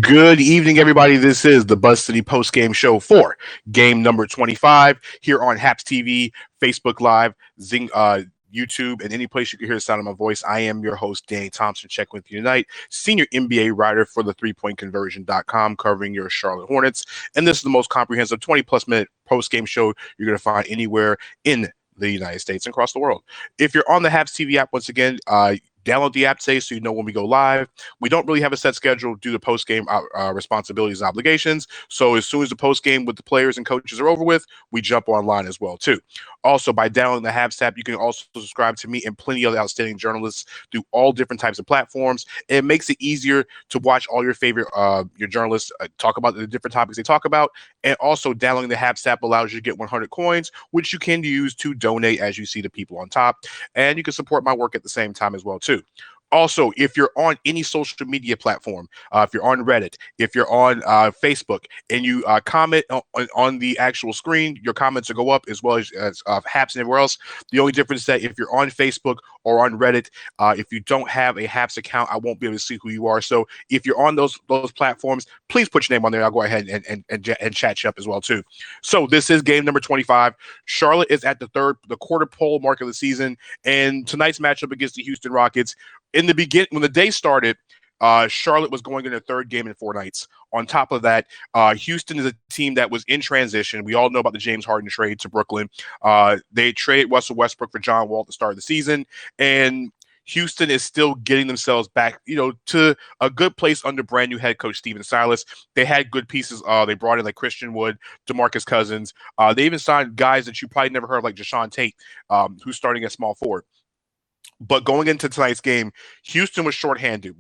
Good evening, everybody. This is the BuzzCity postgame show for game number 25 here on Happs TV, Facebook Live, Zing, YouTube, and any place you can hear the sound of my voice. I am your host, Danny Thompson, checking with you tonight, senior NBA writer for the 3pointconversion.com, covering your Charlotte Hornets. And this is the most comprehensive 20-plus minute postgame show you're going to find anywhere in the United States and across the world. If you're on the Happs TV app, once again, download the app today so you know when we go live. We don't really have a set schedule due to post-game responsibilities and obligations. So as soon as the post-game with the players and coaches are over with, we jump online as well, too. Also, by downloading the Happs app, you can also subscribe to me and plenty of other outstanding journalists through all different types of platforms. It makes it easier to watch all your favorite your journalists talk about the different topics they talk about. And also, downloading the Happs app allows you to get 100 coins, which you can use to donate as you see the people on top. And you can support my work at the same time as well, too. Also, if you're on any social media platform, if you're on Reddit, if you're on Facebook, and you comment on the actual screen, your comments will go up as well as Happs and everywhere else. The only difference is that if you're on Facebook or on Reddit, if you don't have a Happs account, I won't be able to see who you are. So if you're on those platforms, please put your name on there. I'll go ahead and chat you up as well, too. So this is game number 25. Charlotte is at the quarter pole mark of the season, and tonight's matchup against the Houston Rockets. In the beginning, when the day started, Charlotte was going in their third game in 4 nights. On top of that, Houston is a team that was in transition. We all know about the James Harden trade to Brooklyn. They traded Russell Westbrook for John Wall at the start of the season, and Houston is still getting themselves back, to a good place under brand new head coach Stephen Silas. They had good pieces. They brought in like Christian Wood, DeMarcus Cousins. They even signed guys that you probably never heard of, like Jashawn Tate, who's starting at small forward. But going into tonight's game, Houston was shorthanded.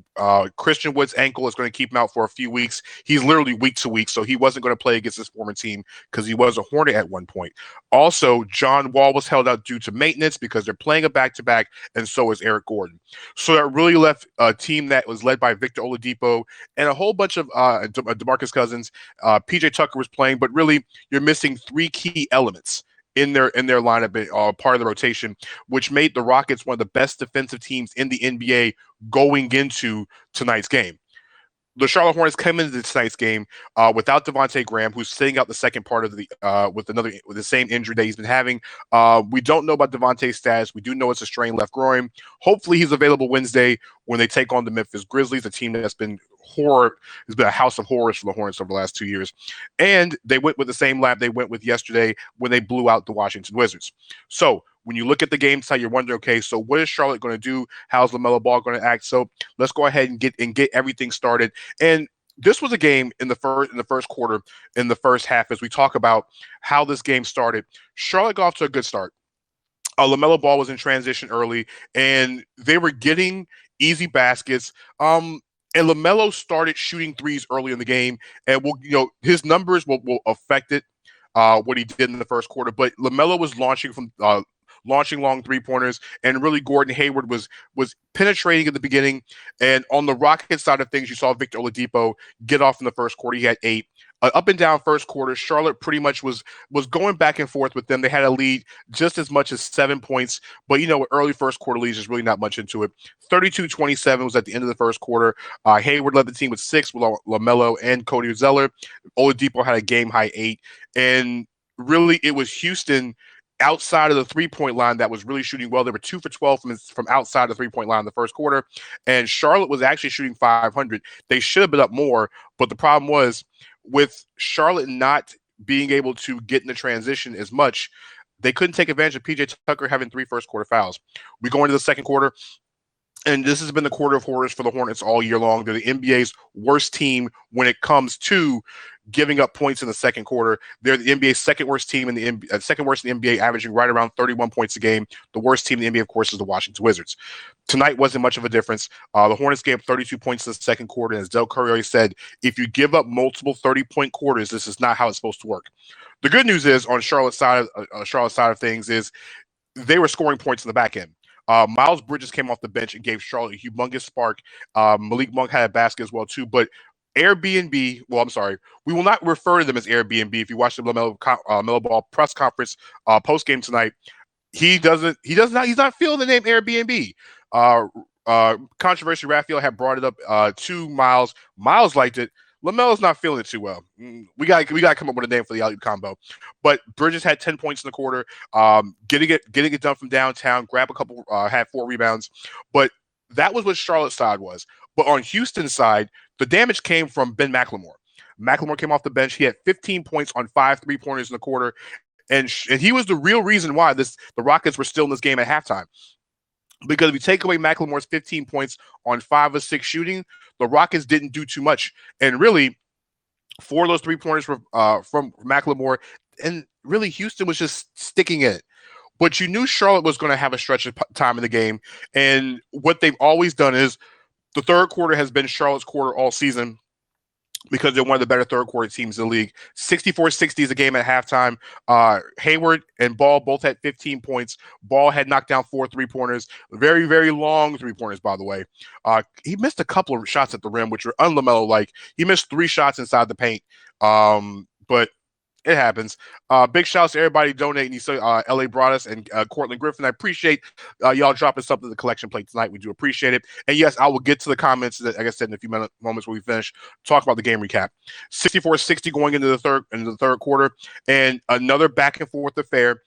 Christian Wood's ankle is going to keep him out for a few weeks. He's literally week to week, so he wasn't going to play against his former team because he was a Hornet at one point. Also, John Wall was held out due to maintenance because they're playing a back-to-back, and so is Eric Gordon. So that really left a team that was led by Victor Oladipo and a whole bunch of DeMarcus Cousins. PJ Tucker was playing, but really you're missing 3 key elements in their lineup, part of the rotation, which made the Rockets one of the best defensive teams in the NBA going into tonight's game. The Charlotte Hornets came into tonight's game without Devontae Graham, who's sitting out the second part of the with the same injury that he's been having. We don't know about Devontae's status. We do know it's a strained left groin. Hopefully, he's available Wednesday when they take on the Memphis Grizzlies, a team that's been has been a house of horrors for the Hornets over the last 2 years. And they went with the same lab they went with yesterday when they blew out the Washington Wizards. So when you look at the game side, you're wondering, okay, so what is Charlotte going to do? How's LaMelo Ball going to act? So let's go ahead and get everything started. And this was a game in the first quarter, in the first half, as we talk about how this game started. Charlotte got off to a good start. LaMelo Ball was in transition early, and they were getting easy baskets. And LaMelo started shooting threes early in the game, and his numbers will affect it, what he did in the first quarter. But LaMelo was launching long 3-pointers, and really Gordon Hayward was penetrating at the beginning. And on the Rockets side of things, you saw Victor Oladipo get off in the first quarter. He had 8. Up and down first quarter, Charlotte pretty much was going back and forth with them. They had a lead just as much as 7 points, but early first quarter leads, there's really not much into it. 32-27 was at the end of the first quarter. Hayward led the team with 6 with LaMelo and Cody Zeller. Oladipo had a game-high 8. And really, it was Houston outside of the 3-point line that was really shooting well. They were 2 for 12 from outside the 3-point line in the first quarter. And Charlotte was actually shooting 500. They should have been up more, but the problem was with Charlotte not being able to get in the transition as much, they couldn't take advantage of PJ Tucker having 3 first quarter fouls. We go into the second quarter, and this has been the quarter of horrors for the Hornets all year long. They're the NBA's worst team when it comes to giving up points in the second quarter. They're the NBA's second worst team in the NBA, averaging right around 31 points a game. The worst team in the NBA, of course, is the Washington Wizards. Tonight wasn't much of a difference. The Hornets gave up 32 points in the second quarter, and as Del Curry always said, if you give up multiple 30-point quarters, this is not how it's supposed to work. The good news is on Charlotte's side of things is they were scoring points in the back end. Miles Bridges came off the bench and gave Charlotte a humongous spark. Malik Monk had a basket as well, too. But Airbnb, we will not refer to them as Airbnb. If you watch the LaMelo Ball press conference post-game tonight, he's not feeling the name Airbnb. controversy. Raphael had brought it up to Miles. Miles liked it. LaMelo's not feeling it too well. We got to come up with a name for the alley combo. But Bridges had 10 points in the quarter, getting it done from downtown. Grab a couple, had 4 rebounds. But that was what Charlotte's side was. But on Houston's side, the damage came from Ben McLemore. McLemore came off the bench. He had 15 points on 5 3-pointers in the quarter, and he was the real reason why the Rockets were still in this game at halftime. Because if you take away McLemore's 15 points on 5 of 6 shooting, the Rockets didn't do too much. And really, 4 of those 3-pointers were from McLemore, and really Houston was just sticking in it. But you knew Charlotte was going to have a stretch of time in the game, and what they've always done is the third quarter has been Charlotte's quarter all season, because they're one of the better third quarter teams in the league. 64-60 is a game at halftime. Hayward and Ball both had 15 points. Ball had knocked down 4 3-pointers. Very, very long 3-pointers, by the way. He missed a couple of shots at the rim, which were un-LaMelo-like. He missed 3 shots inside the paint. But it happens. Big shouts to everybody donating. You saw LA Broadus and Cortland Griffin. I appreciate y'all dropping something to the collection plate tonight. We do appreciate it. And yes, I will get to the comments, like I said, in a few moments when we finish. Talk about the game recap. 64-60 going into the third quarter, and another back and forth affair.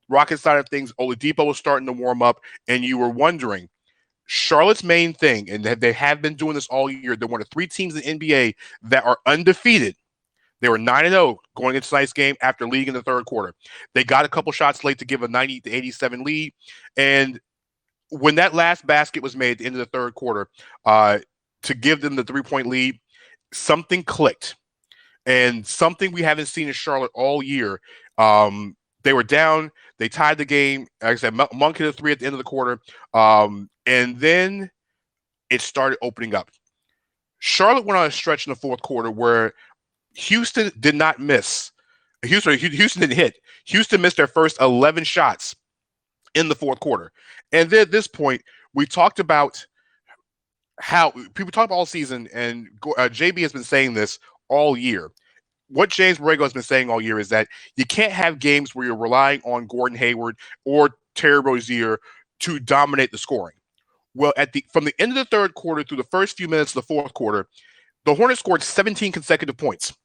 Rockets side of things, Oladipo was starting to warm up, and you were wondering, Charlotte's main thing, and they have been doing this all year. They're one of 3 teams in the NBA that are undefeated. They were 9-0 going into tonight's game after leading in the third quarter. They got a couple shots late to give a 90-87 lead. And when that last basket was made at the end of the third quarter to give them the 3-point lead, something clicked. And something we haven't seen in Charlotte all year. They were down. They tied the game. Like I said, Monk hit a 3 at the end of the quarter. And then it started opening up. Charlotte went on a stretch in the fourth quarter where Houston did not miss. Houston didn't hit. Houston missed their first 11 shots in the fourth quarter. And then at this point, we talked about how people talk about all season, and JB has been saying this all year. What James Borrego has been saying all year is that you can't have games where you're relying on Gordon Hayward or Terry Rozier to dominate the scoring. Well, from the end of the third quarter through the first few minutes of the fourth quarter, the Hornets scored 17 consecutive points.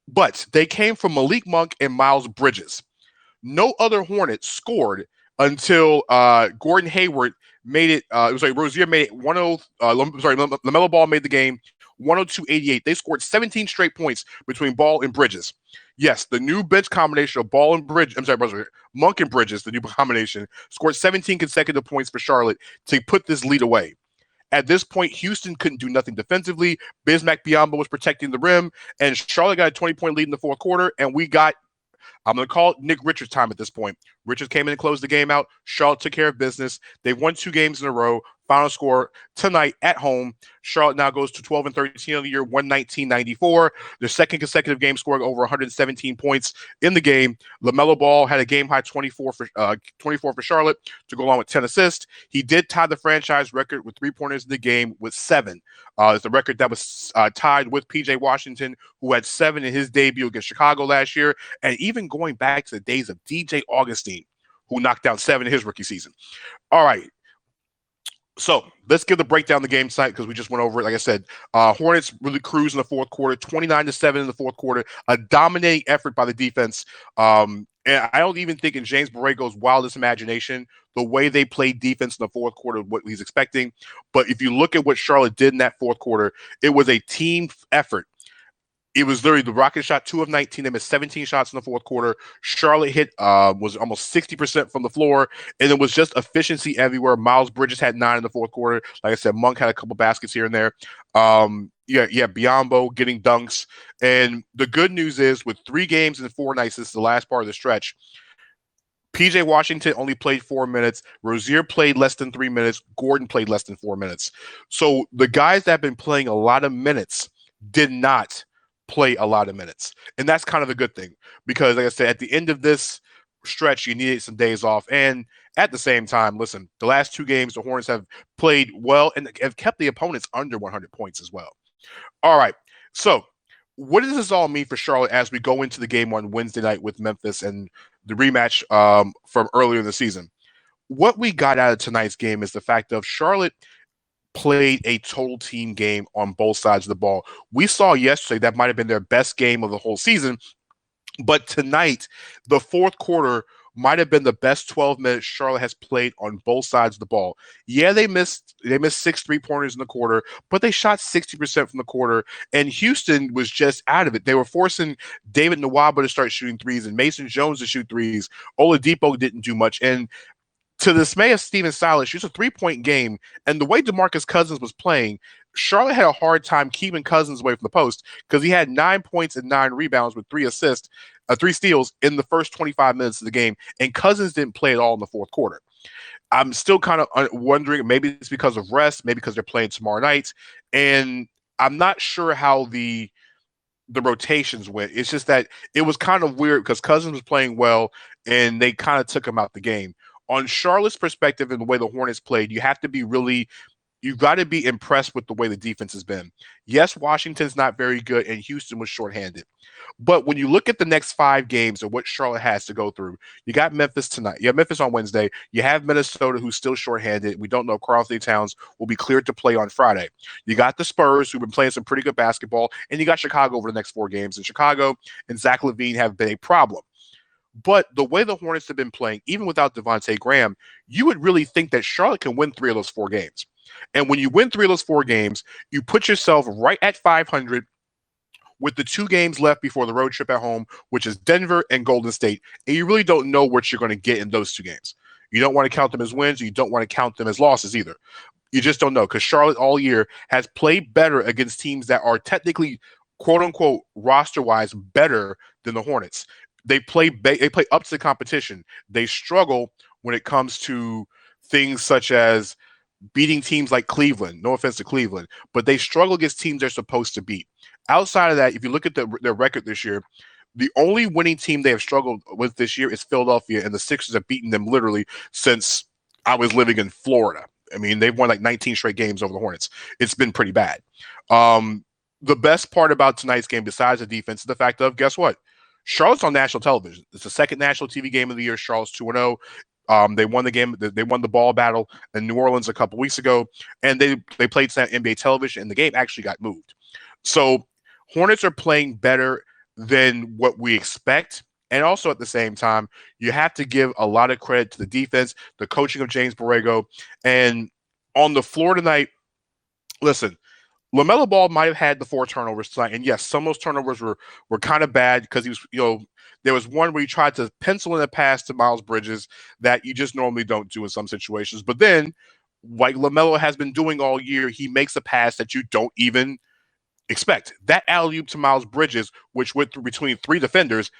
But they came from Malik Monk and Miles Bridges. No other Hornet scored until Gordon Hayward made it. It was like Rozier made it 1-0. LaMelo Ball made the game 102-88. They scored 17 straight points between Ball and Bridges. Yes, the new bench combination of Ball and Bridges. Monk and Bridges, the new combination, scored 17 consecutive points for Charlotte to put this lead away. At this point, Houston couldn't do nothing defensively. Bismack Biyombo was protecting the rim, and Charlotte got a 20-point lead in the fourth quarter, and we got, I'm going to call it Nick Richards time at this point. Richards came in and closed the game out. Charlotte took care of business. They've won 2 games in a row. Final score tonight at home. Charlotte now goes to 12-13 of the year, 119-94. Their second consecutive game scoring over 117 points in the game. LaMelo Ball had a game-high 24 for Charlotte to go along with 10 assists. He did tie the franchise record with 3-pointers in the game with 7. It's the record that was tied with P.J. Washington, who had 7 in his debut against Chicago last year, and even going back to the days of DJ Augustine, who knocked down 7 in his rookie season. All right. So let's give the breakdown of the game tonight, because we just went over it. Like I said, Hornets really cruised in the fourth quarter, 29-7 in the fourth quarter, a dominating effort by the defense. And I don't even think in James Borrego's wildest imagination, the way they played defense in the fourth quarter, what he's expecting. But if you look at what Charlotte did in that fourth quarter, it was a team effort. It was literally the Rockets shot 2 of 19. They missed 17 shots in the fourth quarter. Charlotte hit was almost 60% from the floor, and it was just efficiency everywhere. Miles Bridges had 9 in the fourth quarter. Like I said, Monk had a couple baskets here and there. Biyombo getting dunks. And the good news is, with 3 games in 4 nights, this is the last part of the stretch, P.J. Washington only played 4 minutes. Rozier played less than 3 minutes. Gordon played less than 4 minutes. So the guys that have been playing a lot of minutes did not play a lot of minutes. And that's kind of a good thing, because like I said, at the end of this stretch, you needed some days off. And at the same time, listen, the last 2 games, the Hornets have played well and have kept the opponents under 100 points as well. All right. So what does this all mean for Charlotte as we go into the game on Wednesday night with Memphis and the rematch from earlier in the season? What we got out of tonight's game is the fact of Charlotte played a total team game on both sides of the ball. We saw yesterday that might have been their best game of the whole season, but tonight, the fourth quarter might have been the best 12 minutes Charlotte has played on both sides of the ball. Yeah, they missed 6 3-pointers in the quarter, but they shot 60% from the quarter, and Houston was just out of it. They were forcing David Nwaba to start shooting threes and Mason Jones to shoot threes. Oladipo didn't do much, and to the dismay of Steven Silas, she's a 3-point game, and the way DeMarcus Cousins was playing, Charlotte had a hard time keeping Cousins away from the post because he had 9 points and 9 rebounds with 3 assists, 3 steals in the first 25 minutes of the game, and Cousins didn't play at all in the fourth quarter. I'm still kind of wondering, maybe it's because of rest, maybe because they're playing tomorrow night, and I'm not sure how the rotations went. It's just that it was kind of weird because Cousins was playing well, and they kind of took him out the game. On Charlotte's perspective and the way the Hornets played, you've got to be impressed with the way the defense has been. Yes, Washington's not very good, and Houston was shorthanded. But when you look at the next 5 games and what Charlotte has to go through, you got Memphis tonight. You have Memphis on Wednesday. You have Minnesota, who's still shorthanded. We don't know if Karl-Anthony Towns will be cleared to play on Friday. You got the Spurs, who've been playing some pretty good basketball, and you got Chicago over the next 4 games. And Chicago and Zach LaVine have been a problem. But the way the Hornets have been playing, even without Devontae Graham, you would really think that Charlotte can win 3 of those 4 games. And when you win 3 of those 4 games, you put yourself right at 500 with the 2 games left before the road trip at home, which is Denver and Golden State. And you really don't know what you're going to get in those 2 games. You don't want to count them as wins. You don't want to count them as losses either. You just don't know because Charlotte all year has played better against teams that are technically, quote unquote, roster-wise better than the Hornets. They play up to the competition. They struggle when it comes to things such as beating teams like Cleveland. No offense to Cleveland, but they struggle against teams they're supposed to beat. Outside of that, if you look at their record this year, the only winning team they have struggled with this year is Philadelphia, and the Sixers have beaten them literally since I was living in Florida. I mean, they've won like 19 straight games over the Hornets. It's been pretty bad. The best part about tonight's game, besides the defense, is the fact of, guess what? Charlotte's on national television. It's the second national TV game of the year. Charlotte's 2-0. They won the game. They won the ball battle in New Orleans a couple weeks ago, and they played NBA television, and the game actually got moved. So Hornets are playing better than what we expect. And also at the same time, you have to give a lot of credit to the defense, the coaching of James Borrego. And on the floor tonight, listen, LaMelo Ball might have had the 4 turnovers tonight, and yes, some of those turnovers were kind of bad because he was, there was one where he tried to pencil in a pass to Miles Bridges that you just normally don't do in some situations. But then, like LaMelo has been doing all year, he makes a pass that you don't even expect. That alley-oop to Miles Bridges, which went through between 3 defenders,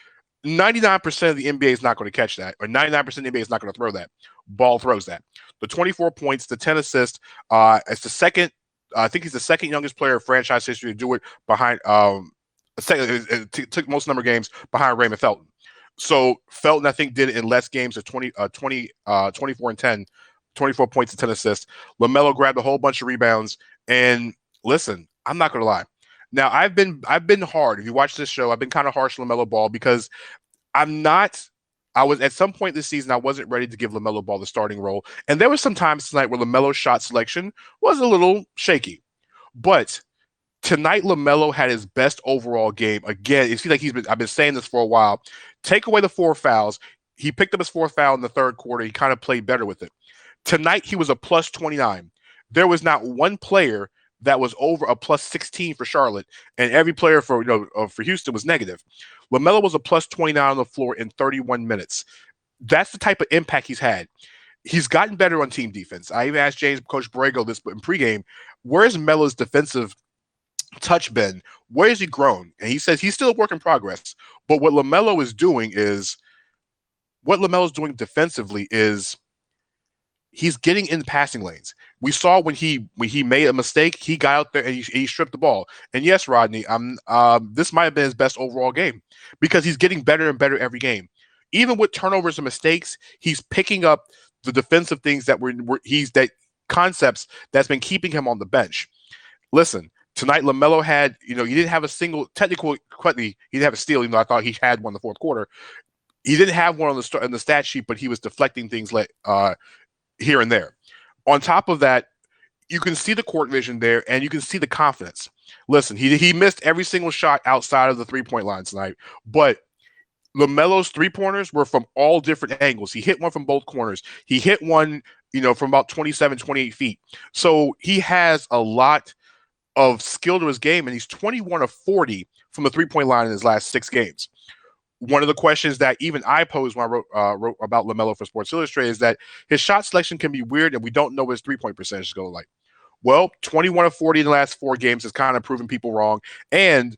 99% of the NBA is not going to catch that, or 99% of the NBA is not going to throw that. Ball throws that. The 24 points, the 10 assists, it's the second. I think he's the second youngest player in franchise history to do it behind took most number of games behind Raymond Felton. So Felton, I think, did it in less games at 24 and 10, 24 points and 10 assists. LaMelo grabbed a whole bunch of rebounds. And listen, I'm not going to lie. Now, I've been hard. If you watch this show, I've been kind of harsh on LaMelo Ball because I was at some point this season, I wasn't ready to give LaMelo Ball the starting role. And there were some times tonight where LaMelo's shot selection was a little shaky. But tonight, LaMelo had his best overall game. Again, it seems like I've been saying this for a while. Take away the 4 fouls. He picked up his 4th foul in the third quarter. He kind of played better with it. Tonight, he was a plus 29. There was not one player that was over a plus 16 for Charlotte, and every player for Houston was negative. LaMelo was a plus 29 on the floor in 31 minutes. That's the type of impact he's had. He's gotten better on team defense. I even asked Coach Borrego this in pregame, where's Melo's defensive touch been? Where has he grown? And he says he's still a work in progress. But what LaMelo is doing defensively is he's getting in passing lanes. We saw when he made a mistake, he got out there and he stripped the ball. And yes, Rodney, this might have been his best overall game because he's getting better and better every game. Even with turnovers and mistakes, he's picking up the defensive things that concepts that's been keeping him on the bench. Listen, tonight LaMelo had, he didn't have a single technical. He didn't have a steal, even though I thought he had one in the fourth quarter. He didn't have one on the stat sheet, but he was deflecting things like here and there. On top of that, you can see the court vision there, and you can see the confidence. Listen, he missed every single shot outside of the 3-point line tonight, but LaMelo's 3-pointers were from all different angles. He hit one from both corners. He hit one, from about 27, 28 feet. So he has a lot of skill to his game, and he's 21 of 40 from the 3-point line in his last 6 games. One of the questions that even I posed when I wrote about LaMelo for Sports Illustrated is that his shot selection can be weird, and we don't know what his 3-point percentage is going to like. Well, 21 of 40 in the last 4 games has kind of proven people wrong. And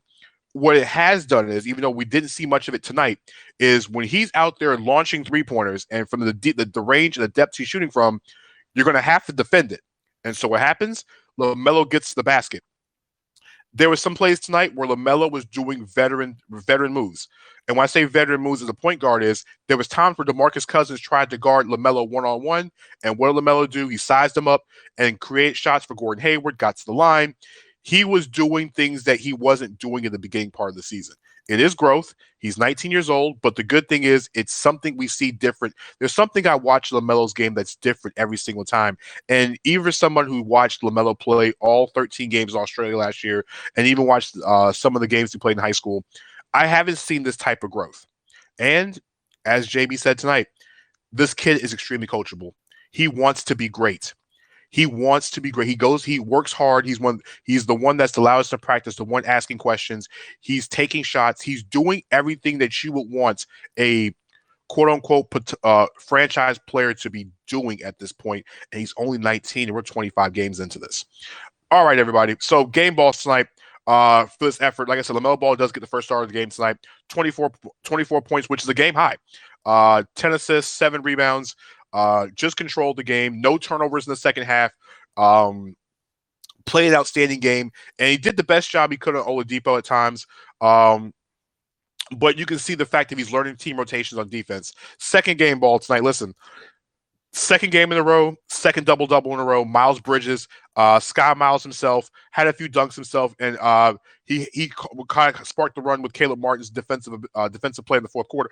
what it has done is, even though we didn't see much of it tonight, is when he's out there launching 3-pointers and from the range and the depth he's shooting from, you're going to have to defend it. And so what happens? LaMelo gets the basket. There was some plays tonight where LaMelo was doing veteran moves. And when I say veteran moves as a point guard is, there was times where DeMarcus Cousins tried to guard LaMelo one-on-one, and what did LaMelo do? He sized him up and created shots for Gordon Hayward, got to the line. He was doing things that he wasn't doing in the beginning part of the season. It is growth. He's 19 years old, but the good thing is it's something we see different. There's something I watch LaMelo's game that's different every single time. And even for someone who watched LaMelo play all 13 games in Australia last year and even watched some of the games he played in high school, I haven't seen this type of growth. And as JB said tonight, this kid is extremely coachable. He wants to be great. He wants to be great. He works hard. He's the one that's allowed us to practice, the one asking questions. He's taking shots. He's doing everything that you would want a quote unquote franchise player to be doing at this point. And he's only 19 and we're 25 games into this. All right, everybody. So game balls tonight. For this effort, like I said, LaMelo Ball does get the first star of the game tonight. 24 points, which is a game high. 10 assists, 7 rebounds. Just controlled the game. No turnovers in the second half. Played an outstanding game, and he did the best job he could on Oladipo at times. But you can see the fact that he's learning team rotations on defense. Second game ball tonight. Listen. Second game in a row, second double-double in a row. Miles Bridges, Sky Miles himself, had a few dunks himself, and he kind of sparked the run with Caleb Martin's defensive play in the fourth quarter.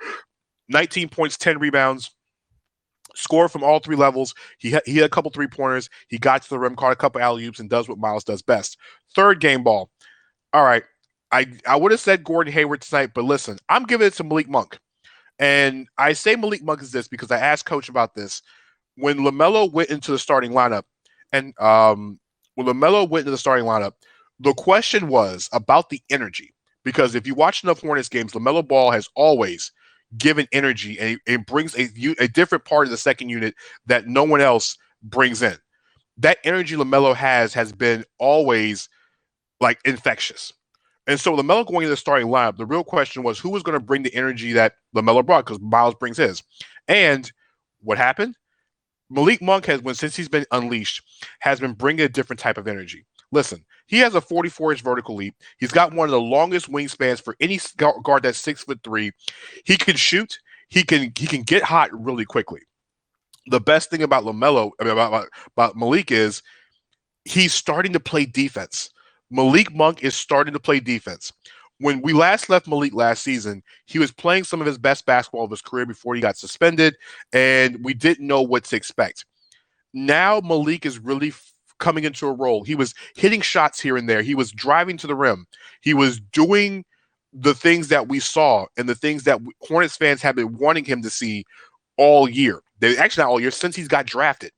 19 points, 10 rebounds, scored from all 3 levels. He had a couple 3-pointers. He got to the rim, caught a couple alley-oops, and does what Miles does best. Third game ball. All right, I would have said Gordon Hayward tonight, but listen, I'm giving it to Malik Monk. And I say Malik Monk is this because I asked Coach about this. When LaMelo went into the starting lineup, the question was about the energy. Because if you watch enough Hornets games, LaMelo Ball has always given energy, and it brings a different part of the second unit that no one else brings in. That energy LaMelo has been always like infectious. And so LaMelo going into the starting lineup, the real question was who was going to bring the energy that LaMelo brought, because Miles brings his. And what happened? Malik Monk since he's been unleashed, has been bringing a different type of energy. Listen, he has a 44-inch vertical leap. He's got one of the longest wingspans for any guard that's 6'3". He can shoot. He can get hot really quickly. The best thing about about Malik is he's starting to play defense. Malik Monk is starting to play defense. When we last left Malik last season, he was playing some of his best basketball of his career before he got suspended, and we didn't know what to expect. Now Malik is really coming into a role. He was hitting shots here and there. He was driving to the rim. He was doing the things that we saw and the things that Hornets fans have been wanting him to see all year. Actually, not all year, since he's got drafted.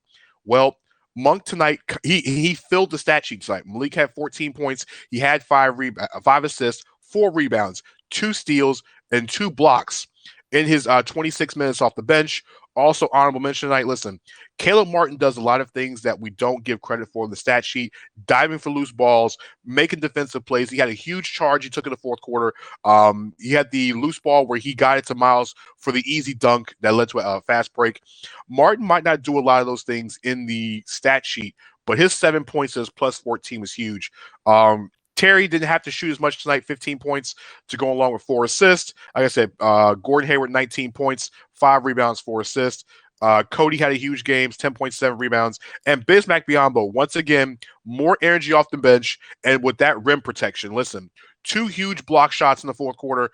Well, Monk tonight, he filled the stat sheet tonight. Malik had 14 points. He had 5 assists, 4 rebounds, 2 steals, and 2 blocks in his 26 minutes off the bench. Also, honorable mention tonight, listen, Caleb Martin does a lot of things that we don't give credit for in the stat sheet, diving for loose balls, making defensive plays. He had a huge charge he took in the fourth quarter. He had the loose ball where he got it to Miles for the easy dunk that led to a fast break. Martin might not do a lot of those things in the stat sheet, but his 7 points as plus 14 was huge. Terry didn't have to shoot as much tonight, 15 points to go along with 4 assists. Like I said, Gordon Hayward, 19 points, 5 rebounds, 4 assists. Cody had a huge game, 10.7 rebounds. And Bismack Biyombo, once again, more energy off the bench and with that rim protection. Listen, 2 huge block shots in the fourth quarter.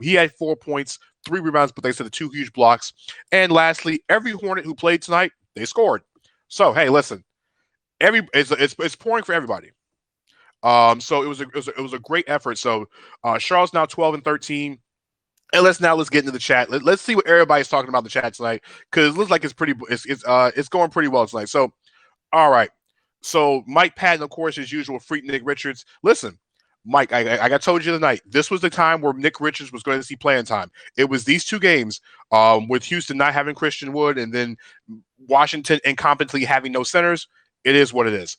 He had 4 points, 3 rebounds, but they said the 2 huge blocks. And lastly, every Hornet who played tonight, they scored. So, hey, listen, It's pouring for everybody. So it was a great effort. So Charlotte's now 12-13. And let's get into the chat. Let's see what everybody's talking about in the chat tonight, because it looks like it's going pretty well tonight. So all right. So Mike Patton, of course, as usual, freak Nick Richards. Listen, Mike, I told you tonight, this was the time where Nick Richards was going to see playing time. It was these two games, with Houston not having Christian Wood and then Washington incompetently having no centers. It is what it is.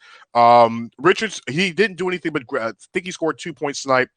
Richards, he didn't do anything, but I think he scored 2 points tonight.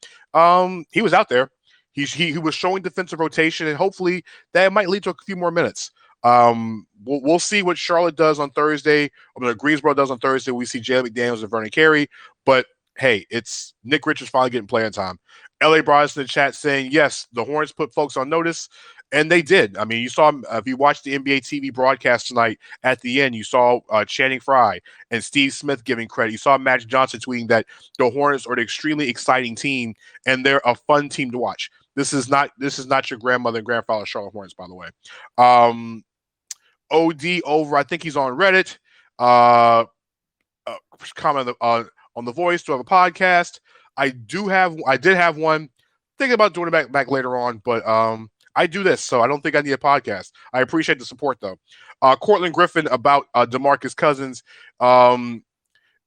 He was out there. He was showing defensive rotation, and hopefully that might lead to a few more minutes. We'll see what Charlotte does on Thursday. Greensboro does on Thursday. We see Jalen McDaniels and Vernon Carey, but hey, it's Nick Richards finally getting playing time. LA Bros in the chat saying, yes, the Hornets put folks on notice, and they did. I mean, you saw, if you watched the NBA TV broadcast tonight, at the end, you saw Channing Frye and Steve Smith giving credit. You saw Magic Johnson tweeting that the Hornets are an extremely exciting team, and they're a fun team to watch. This is not your grandmother and grandfather Charlotte Hornets, by the way. OD over, I think he's on Reddit. Comment on The Voice. Do have a podcast. I did have one. Thinking about doing it back later on, but I do this, so I don't think I need a podcast. I appreciate the support, though. Cortland Griffin about DeMarcus Cousins.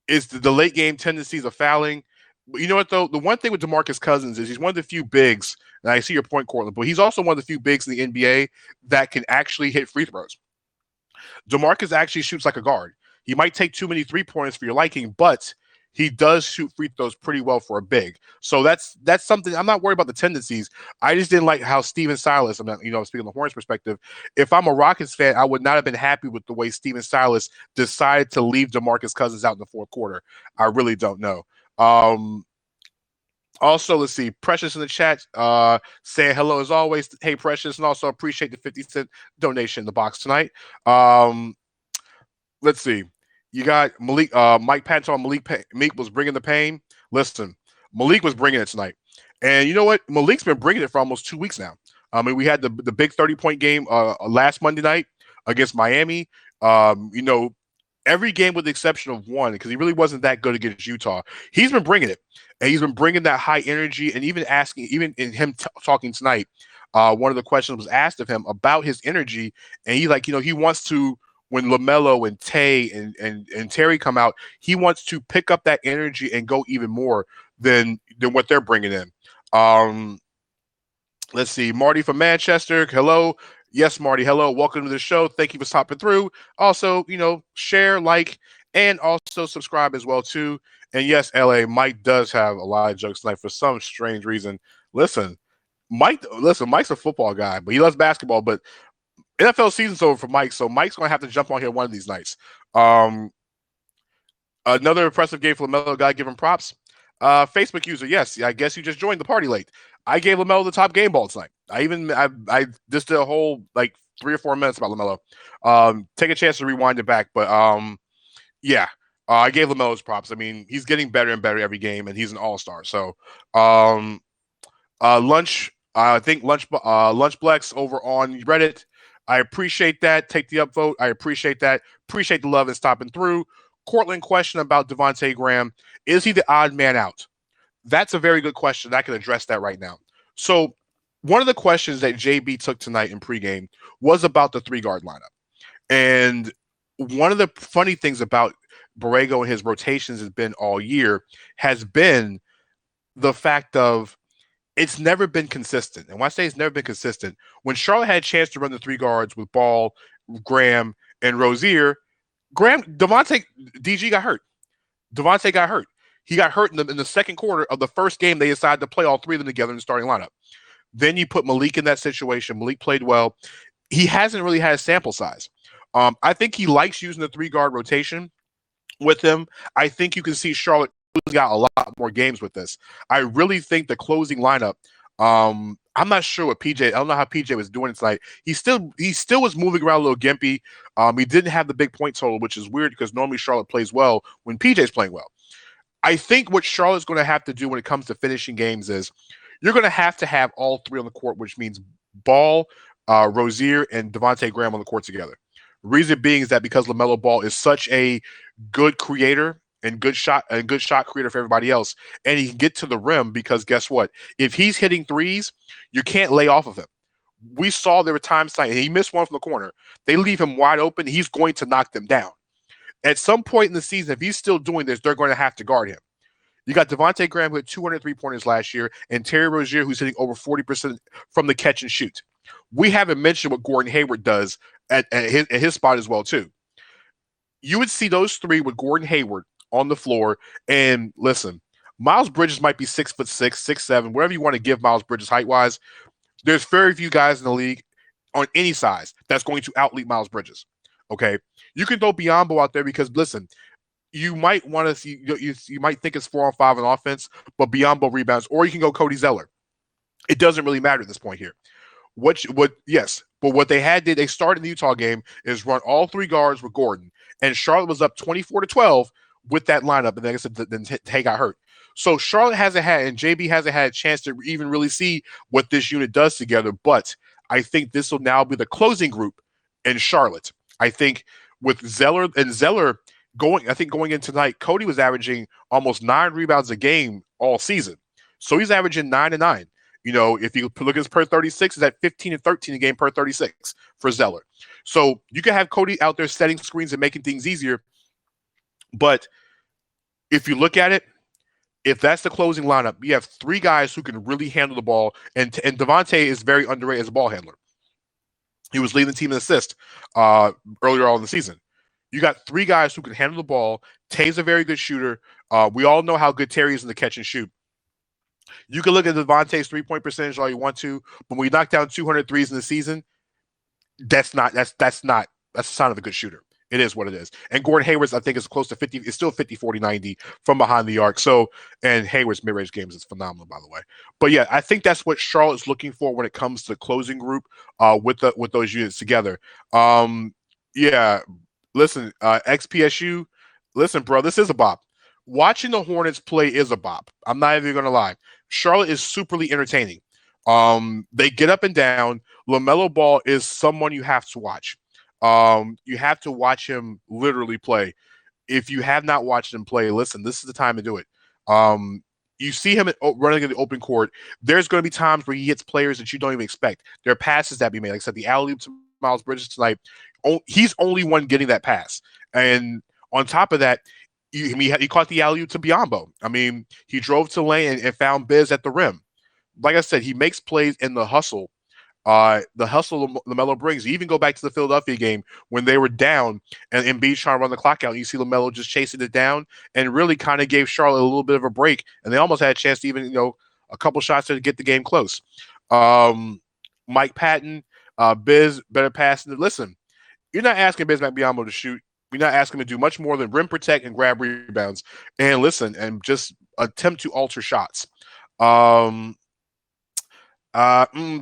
Is the late game tendencies of fouling. But you know what, though? The one thing with DeMarcus Cousins is he's one of the few bigs, and I see your point, Cortland, but he's also one of the few bigs in the NBA that can actually hit free throws. DeMarcus actually shoots like a guard. He might take too many three-pointers for your liking, but he does shoot free throws pretty well for a big. So that's something. I'm not worried about the tendencies. I just didn't like how Steven Silas, speaking on the Hornets perspective, if I'm a Rockets fan, I would not have been happy with the way Steven Silas decided to leave DeMarcus Cousins out in the fourth quarter. I really don't know. Also, let's see. Precious in the chat saying hello as always. Hey, Precious, and also appreciate the 50-cent donation in the box tonight. Let's see. You got Malik. Mike Patton, Malik was bringing the pain. Listen, Malik was bringing it tonight, and you know what? Malik's been bringing it for almost 2 weeks now. I mean, we had the big 30-point game last Monday night against Miami. Every game with the exception of one, because he really wasn't that good against Utah. He's been bringing it, and he's been bringing that high energy. And even in him talking tonight, one of the questions was asked of him about his energy, and he wants to, when LaMelo and Tay and Terry come out, he wants to pick up that energy and go even more than what they're bringing in. Let's see, Marty from Manchester. Hello. Yes, Marty. Hello. Welcome to the show. Thank you for stopping through. Also, share, like, and also subscribe as well, too. And yes, LA, Mike does have a lot of jokes tonight for some strange reason. Listen, Mike's a football guy, but he loves basketball. But NFL season's over for Mike, so Mike's going to have to jump on here one of these nights. Another impressive game for LaMelo. Guy, give him props. Facebook user, yes, I guess you just joined the party late. I gave LaMelo the top game ball tonight. I just did a whole 3 or 4 minutes about LaMelo. Take a chance to rewind it back, but yeah, I gave LaMelo his props. I mean, he's getting better and better every game, and he's an all-star. So, Lunch, I think Lunchblex over on Reddit. I appreciate that. Take the upvote. I appreciate that. Appreciate the love and stopping through. Cortland question about Devontae Graham. Is he the odd man out? That's a very good question. I can address that right now. So one of the questions that JB took tonight in pregame was about the 3-guard lineup. And one of the funny things about Borrego and his rotations has been all year has been the fact of it's never been consistent. And when I say it's never been consistent, when Charlotte had a chance to run the 3 guards with Ball, Graham, and Rozier, DG got hurt. Devontae got hurt. He got hurt in the second quarter of the first game. They decided to play all 3 of them together in the starting lineup. Then you put Malik in that situation. Malik played well. He hasn't really had a sample size. I think he likes using the 3-guard rotation with him. I think you can see Charlotte got a lot more games with this. I really think the closing lineup, I'm not sure what PJ, I don't know how PJ was doing tonight. He still was moving around a little gimpy. He didn't have the big point total, which is weird because normally Charlotte plays well when PJ's playing well. I think what Charlotte's going to have to do when it comes to finishing games is you're going to have all 3 on the court, which means Ball, Rozier, and Devontae Graham on the court together. Reason being is that because LaMelo Ball is such a good creator and good shot creator for everybody else, and he can get to the rim because guess what? If he's hitting threes, you can't lay off of him. We saw there were times tonight, and he missed one from the corner. They leave him wide open. He's going to knock them down. At some point in the season, if he's still doing this, they're going to have to guard him. You got Devontae Graham, who had 203 pointers last year, and Terry Rozier, who's hitting over 40% from the catch and shoot. We haven't mentioned what Gordon Hayward does at his spot as well, too. You would see those three with Gordon Hayward on the floor. And listen, Miles Bridges might be 6'6", 6'7", whatever you want to give Miles Bridges height-wise. There's very few guys in the league on any size that's going to outleap Miles Bridges. Okay? You can throw Biyombo out there because, listen, you might want to see, you might think it's 4-on-5 on offense, but Biyombo rebounds, or you can go Cody Zeller. It doesn't really matter at this point here. Yes, but what they started in the Utah game is run all three guards with Gordon, and Charlotte was up 24-12 with that lineup, and like I said, then Tay got hurt. So Charlotte hasn't had, and JB hasn't had a chance to even really see what this unit does together, but I think this will now be the closing group in Charlotte. I think with Zeller going in tonight, Cody was averaging almost 9 rebounds a game all season. So he's averaging 9 and 9. You know, if you look at his per 36, is at 15 and 13 a game per 36 for Zeller. So you can have Cody out there setting screens and making things easier. But if you look at it, if that's the closing lineup, you have 3 guys who can really handle the ball. And Devontae is very underrated as a ball handler. He was leading the team in assists earlier on in the season. You got 3 guys who can handle the ball. Tay's a very good shooter. We all know how good Terry is in the catch and shoot. You can look at Devontae's 3-point percentage all you want to, but when you knock down 200 threes in the season, that's a sign of a good shooter. It is what it is. And Gordon Hayward's, I think, is close to 50. It's still 50, 40, 90 from behind the arc. So, and Hayward's mid-range games is phenomenal, by the way. But yeah, I think that's what Charlotte's looking for when it comes to the closing group with those units together. Yeah, listen, XPSU, listen, bro, this is a bop. Watching the Hornets play is a bop. I'm not even going to lie. Charlotte is superly entertaining. They get up and down. LaMelo Ball is someone you have to watch. You have to watch him literally play. If you have not watched him play, listen, this is the time to do it. You see him running in the open court. There's going to be times where he hits players that you don't even expect. There are passes that be made. Like I said, the alley-oop to Miles Bridges tonight, he's only one getting that pass. And on top of that, he caught the alley-oop to Biyombo. I mean, he drove to lane and found Biz at the rim. Like I said, he makes plays in the hustle. LaMelo brings. You even go back to the Philadelphia game when they were down and Embiid's trying to run the clock out. And you see LaMelo just chasing it down and really kind of gave Charlotte a little bit of a break. And they almost had a chance to even, a couple shots to get the game close. Mike Patton, Biz, better passing. Listen, you're not asking Biz Biyombo to shoot. You're not asking him to do much more than rim protect and grab rebounds. And listen, and just attempt to alter shots. The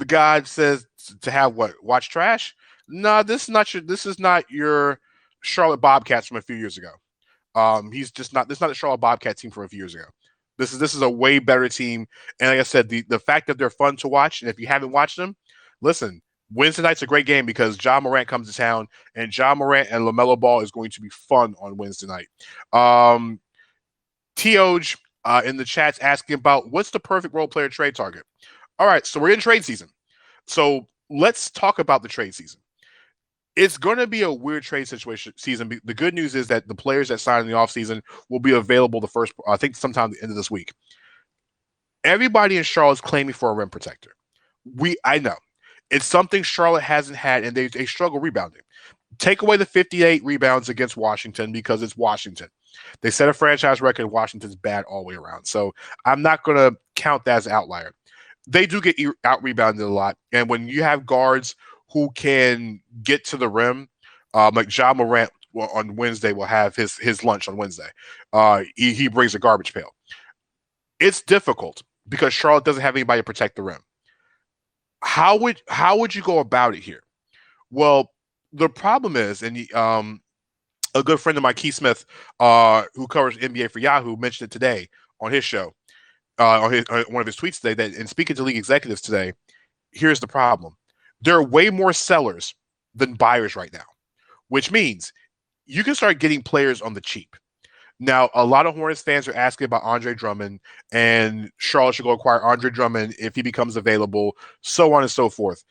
guy says to have what? Watch trash? No, this is not your Charlotte Bobcats from a few years ago. He's just not. This is not the Charlotte Bobcat team from a few years ago. This is a way better team. And like I said, the fact that they're fun to watch, and if you haven't watched them, listen. Wednesday night's a great game because Ja Morant comes to town, and Ja Morant and LaMelo Ball is going to be fun on Wednesday night. Teoj in the chat's asking about what's the perfect role player trade target. All right, so we're in trade season. So let's talk about the trade season. It's going to be a weird trade season. The good news is that the players that sign in the offseason will be available I think sometime at the end of this week. Everybody in Charlotte's claiming for a rim protector. I know. It's something Charlotte hasn't had, and they struggle rebounding. Take away the 58 rebounds against Washington because it's Washington. They set a franchise record. Washington's bad all the way around. So I'm not going to count that as an outlier. They do get out-rebounded a lot. And when you have guards who can get to the rim, like Ja Morant on Wednesday will have his lunch on Wednesday. He brings a garbage pail. It's difficult because Charlotte doesn't have anybody to protect the rim. How would you go about it here? Well, the problem is, and a good friend of mine, Keith Smith, who covers NBA for Yahoo, mentioned it today on his show, on one of his tweets today. That in speaking to league executives today, here's the problem: there are way more sellers than buyers right now. which means you can start getting players on the cheap. Now, a lot of Hornets fans are asking about Andre Drummond, and Charlotte should go acquire Andre Drummond if he becomes available, so on and so forth.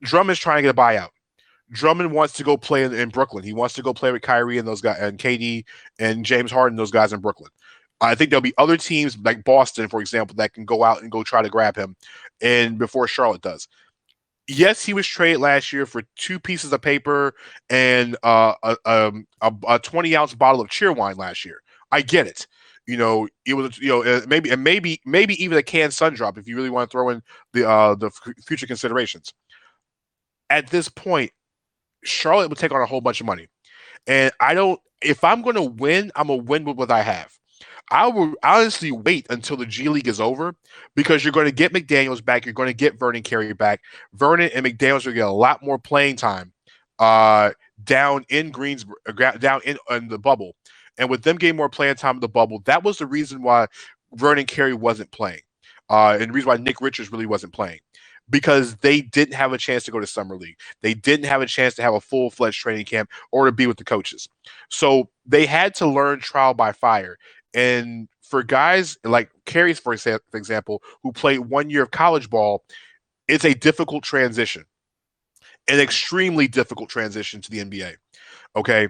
Drummond's trying to get a buyout. Drummond wants to go play in Brooklyn. He wants to go play with Kyrie and those guys, and KD and James Harden, those guys in Brooklyn. I think there'll be other teams like Boston, for example, that can go out and go try to grab him, and before Charlotte does. Yes, he was traded last year for 2 pieces of paper and a 20-ounce bottle of cheer wine last year. I get it. It was maybe even a canned sun drop if you really want to throw in the future considerations. At this point, Charlotte would take on a whole bunch of money, and I don't. If I'm going to win, I'm gonna win with what I have. I will honestly wait until the G League is over because you're going to get McDaniels back. You're going to get Vernon Carey back. Vernon and McDaniels will get a lot more playing time down in Greensboro, down in the bubble. And with them getting more playing time in the bubble, that was the reason why Vernon Carey wasn't playing. And the reason why Nick Richards really wasn't playing. Because they didn't have a chance to go to Summer League. They didn't have a chance to have a full-fledged training camp or to be with the coaches. So they had to learn trial by fire. And for guys like Carey, for example, who played 1 year of college ball, it's a difficult transition, an extremely difficult transition to the NBA. Okay.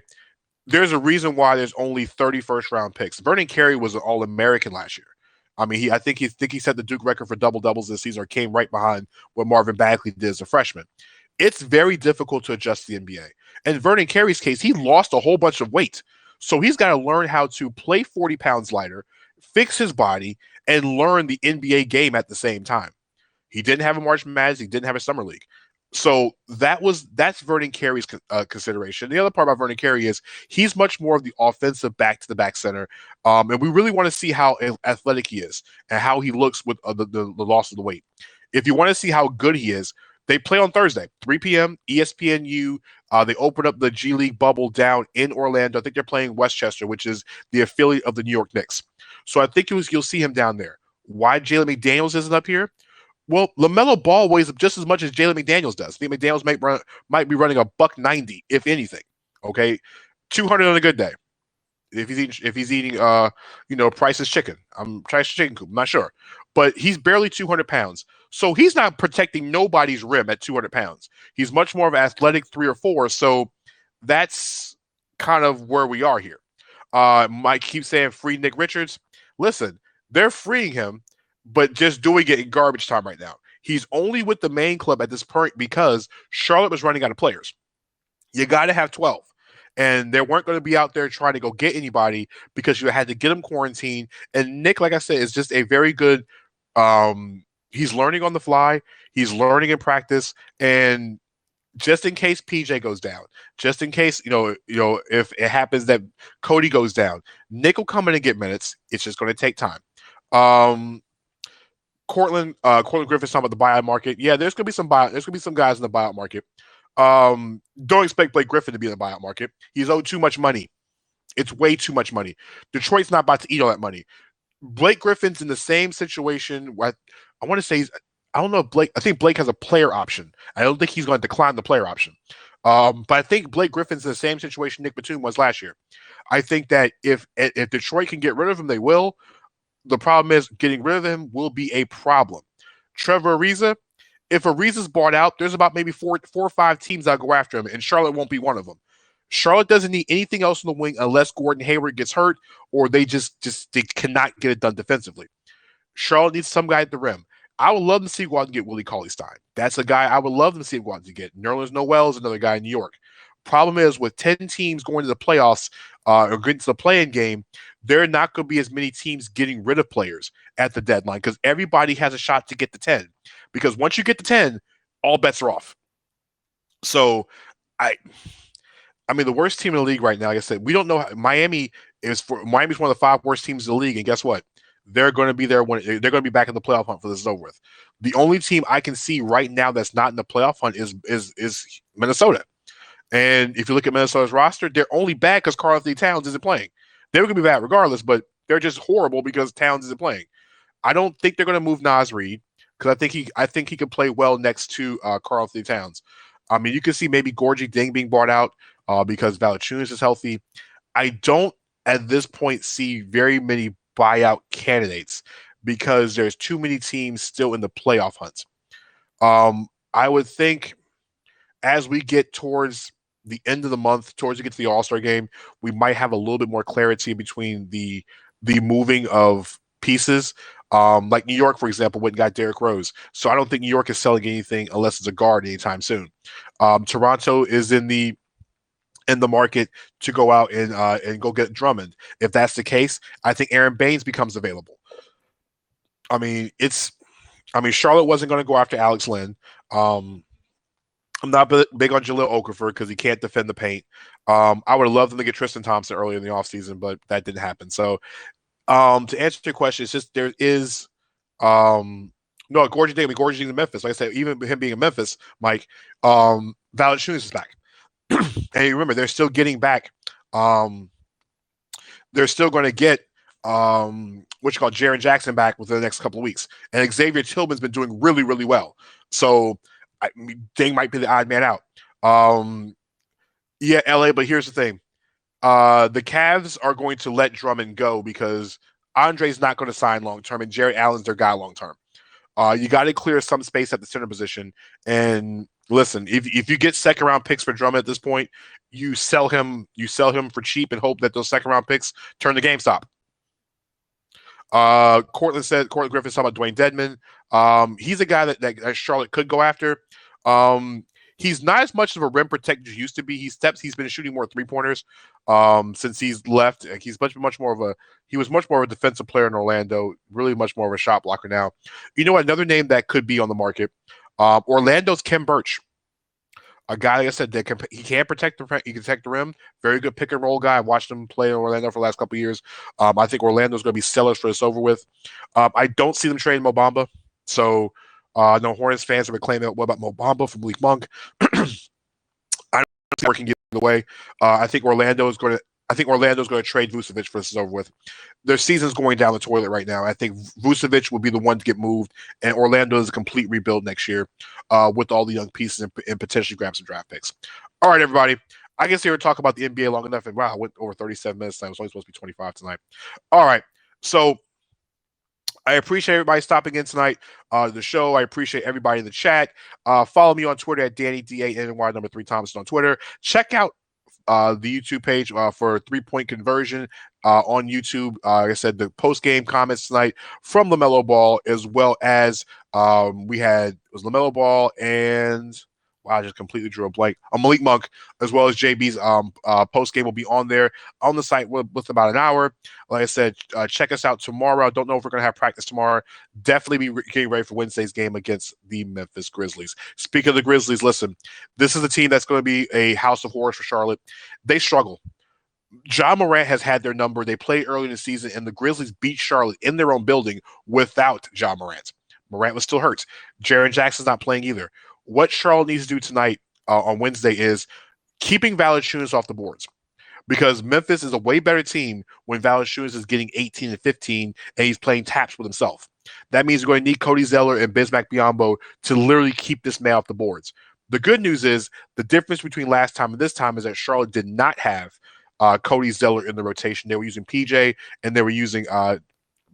There's a reason why there's only 30 first-round picks. Vernon Carey was an All-American last year. I mean, I think he set the Duke record for double-doubles this season, or came right behind what Marvin Bagley did as a freshman. It's very difficult to adjust the NBA. In Vernon Carey's case, he lost a whole bunch of weight. So he's got to learn how to play 40 pounds lighter, fix his body, and learn the NBA game at the same time. He didn't have a March Madness. He didn't have a Summer League. So that's Vernon Carey's consideration. The other part about Vernon Carey is he's much more of the offensive back-to-the-back center, and we really want to see how athletic he is and how he looks with the loss of the weight. If you want to see how good he is, they play on Thursday, 3 p.m., ESPNU. They open up the G League bubble down in Orlando. I think they're playing Westchester, which is the affiliate of the New York Knicks. So I think you'll see him down there. Why Jalen McDaniels isn't up here? Well, LaMelo Ball weighs up just as much as Jalen McDaniels does. I think McDaniels might be running a $190, if anything. Okay, 200 on a good day. If he's eating Price's chicken. Price's chicken coop. I'm not sure, but he's barely 200 pounds. So he's not protecting nobody's rim at 200 pounds. He's much more of an athletic 3 or 4. So that's kind of where we are here. Mike keeps saying free Nick Richards. Listen, they're freeing him, but just doing it in garbage time right now. He's only with the main club at this point because Charlotte was running out of players. You got to have 12. And they weren't going to be out there trying to go get anybody because you had to get him quarantined. And Nick, like I said, is just a very good he's learning on the fly. He's learning in practice. And just in case PJ goes down, just in case, if it happens that Cody goes down, Nick will come in and get minutes. It's just going to take time. Cortland Griffith's talking about the buyout market. Yeah, there's going to be some guys in the buyout market. Don't expect Blake Griffin to be in the buyout market. He's owed too much money. It's way too much money. Detroit's not about to eat all that money. Blake Griffin's in the same situation where I want to say I don't know if Blake. I think Blake has a player option. I don't think he's going to decline the player option. But I think Blake Griffin's in the same situation Nick Batum was last year. I think that if Detroit can get rid of him, they will. The problem is getting rid of him will be a problem. Trevor Ariza, if Ariza's bought out, there's about maybe four or five teams that go after him, and Charlotte won't be one of them. Charlotte doesn't need anything else in the wing unless Gordon Hayward gets hurt or they they cannot get it done defensively. Charlotte needs some guy at the rim. I would love to see go out and get Willie Cauley-Stein. That's a guy I would love to see go out and get. Nerlens Noel is another guy in New York. Problem is, with 10 teams going to the playoffs or getting to the play-in game, there are not going to be as many teams getting rid of players at the deadline because everybody has a shot to get to 10. Because once you get to 10, all bets are off. So, I mean, the worst team in the league right now, like I said, we don't know. Miami's one of the 5 worst teams in the league, and guess what? They're going to be there when they're going to be back in the playoff hunt for this is over with. The only team I can see right now that's not in the playoff hunt is Minnesota. And if you look at Minnesota's roster, they're only bad because Karl-Anthony Towns isn't playing. They were going to be bad regardless, but they're just horrible because Towns isn't playing. I don't think they're going to move Naz Reid because I think he could play well next to Karl-Anthony Towns. I mean, you can see maybe Gorgie Deng being bought out. because Valanciunas is healthy. I don't at this point see very many buyout candidates because there's too many teams still in the playoff hunt. I would think as we get towards the end of the month, towards we get to the All-Star game, we might have a little bit more clarity between the moving of pieces. Like New York, for example, went and got Derrick Rose. So I don't think New York is selling anything unless it's a guard anytime soon. Toronto is in the market to go out and go get Drummond. If that's the case, I think Aaron Baines becomes available. I mean, Charlotte wasn't going to go after Alex Len. I'm not big on Jahlil Okafor because he can't defend the paint. I would have loved them to get Tristan Thompson earlier in the offseason, but that didn't happen. So to answer your question, it's just there is no Gorgie Day. Gorgie in Memphis. Like I said, even him being in Memphis, Mike, Valanciunas is back. And remember, they're still getting back. They're still going to get what you call Jaren Jackson back within the next couple of weeks. And Xavier Tillman's been doing really, really well. So they might be the odd man out. Yeah, LA, but here's the thing. The Cavs are going to let Drummond go because Andre's not going to sign long-term, and Jared Allen's their guy long-term. You got to clear some space at the center position. And listen, if you get second-round picks for Drummond at this point, you sell him for cheap and hope that those second-round picks turn to GameStop. Cortland Griffin's talking about Dwayne Dedman. He's a guy that Charlotte could go after. He's not as much of a rim protector as he used to be. He's been shooting more three-pointers since he's left. He was much more of a defensive player in Orlando, really much more of a shot blocker now. You know what? Another name that could be on the market, Orlando's Khem Birch. A guy, like I said, he can protect the rim. Very good pick and roll guy. I watched him play in Orlando for the last couple of years. I think Orlando's going to be sellers for this over with. I don't see them trading Mo Bamba. So, no Hornets fans have been claiming, what about Mo Bamba from Malik Monk? I don't see working the way. I think Orlando is going to trade Vucevic for this over with. Their season's going down the toilet right now. I think Vucevic will be the one to get moved, and Orlando is a complete rebuild next year with all the young pieces and potentially grab some draft picks. All right, everybody. I guess here to talk about the NBA long enough, and wow, I went over 37 minutes tonight. It was only supposed to be 25 tonight. All right, so I appreciate everybody stopping in tonight. The show. I appreciate everybody in the chat. Follow me on Twitter at DannyDANNY number 3 Thompson on Twitter. Check out the YouTube page for 3-point conversion on YouTube. Like I said, the post-game comments tonight from LaMelo Ball, as well as it was LaMelo Ball and I just completely drew a blank. Malik Monk, as well as JB's post-game will be on there on the site with about an hour. Like I said, check us out tomorrow. I don't know if we're going to have practice tomorrow. Definitely be getting ready for Wednesday's game against the Memphis Grizzlies. Speaking of the Grizzlies, listen, this is a team that's going to be a house of horrors for Charlotte. They struggle. Ja Morant has had their number. They played early in the season, and the Grizzlies beat Charlotte in their own building without Ja Morant. Morant was still hurt. Jaren Jackson's not playing either. What Charlotte needs to do tonight on Wednesday is keeping Valanciunas off the boards, because Memphis is a way better team when Valanciunas is getting 18 and 15 and he's playing taps with himself. That means we're going to need Cody Zeller and Bismack Biyombo to literally keep this man off the boards. The good news is the difference between last time and this time is that Charlotte did not have Cody Zeller in the rotation. They were using PJ and they were using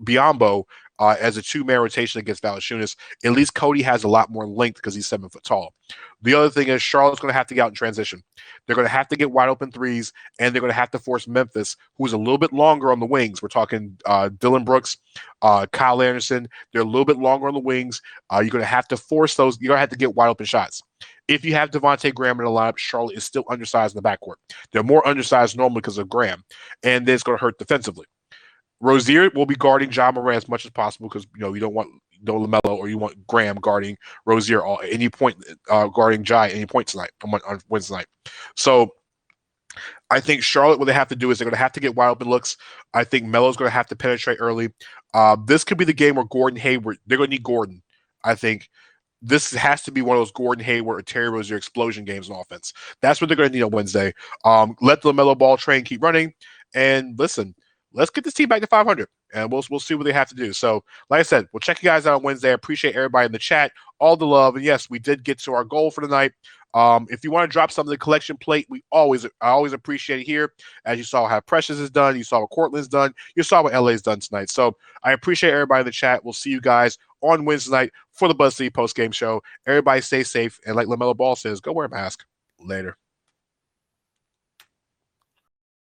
Biyombo as a two-man rotation against Valanciunas. At least Cody has a lot more length because he's 7 foot tall. The other thing is Charlotte's going to have to get out in transition. They're going to have to get wide open threes, and they're going to have to force Memphis, who's a little bit longer on the wings. We're talking Dylan Brooks, Kyle Anderson. They're a little bit longer on the wings. You're going to have to force those. You're going to have to get wide open shots. If you have Devontae Graham in the lineup, Charlotte is still undersized in the backcourt. They're more undersized normally because of Graham, and it's going to hurt defensively. Rozier will be guarding Ja Morant as much as possible because you don't want LaMelo or you want Graham guarding Rozier at any point, guarding Ja at any point tonight on Wednesday night. So I think Charlotte, what they have to do is they're going to have to get wide open looks. I think Melo's going to have to penetrate early. This could be the game where Gordon Hayward, they're going to need Gordon. I think this has to be one of those Gordon Hayward or Terry Rozier explosion games on offense. That's what they're going to need on Wednesday. Let the LaMelo Ball train keep running. And listen, let's get this team back to 500, and we'll see what they have to do. So, like I said, we'll check you guys out on Wednesday. I appreciate everybody in the chat, all the love. And yes, we did get to our goal for tonight. If you want to drop something in the collection plate, I always appreciate it here. As you saw how Precious is done, you saw what Cortland's done, you saw what LA's done tonight. So I appreciate everybody in the chat. We'll see you guys on Wednesday night for the BuzzCity post game show. Everybody stay safe, and like LaMelo Ball says, go wear a mask. Later.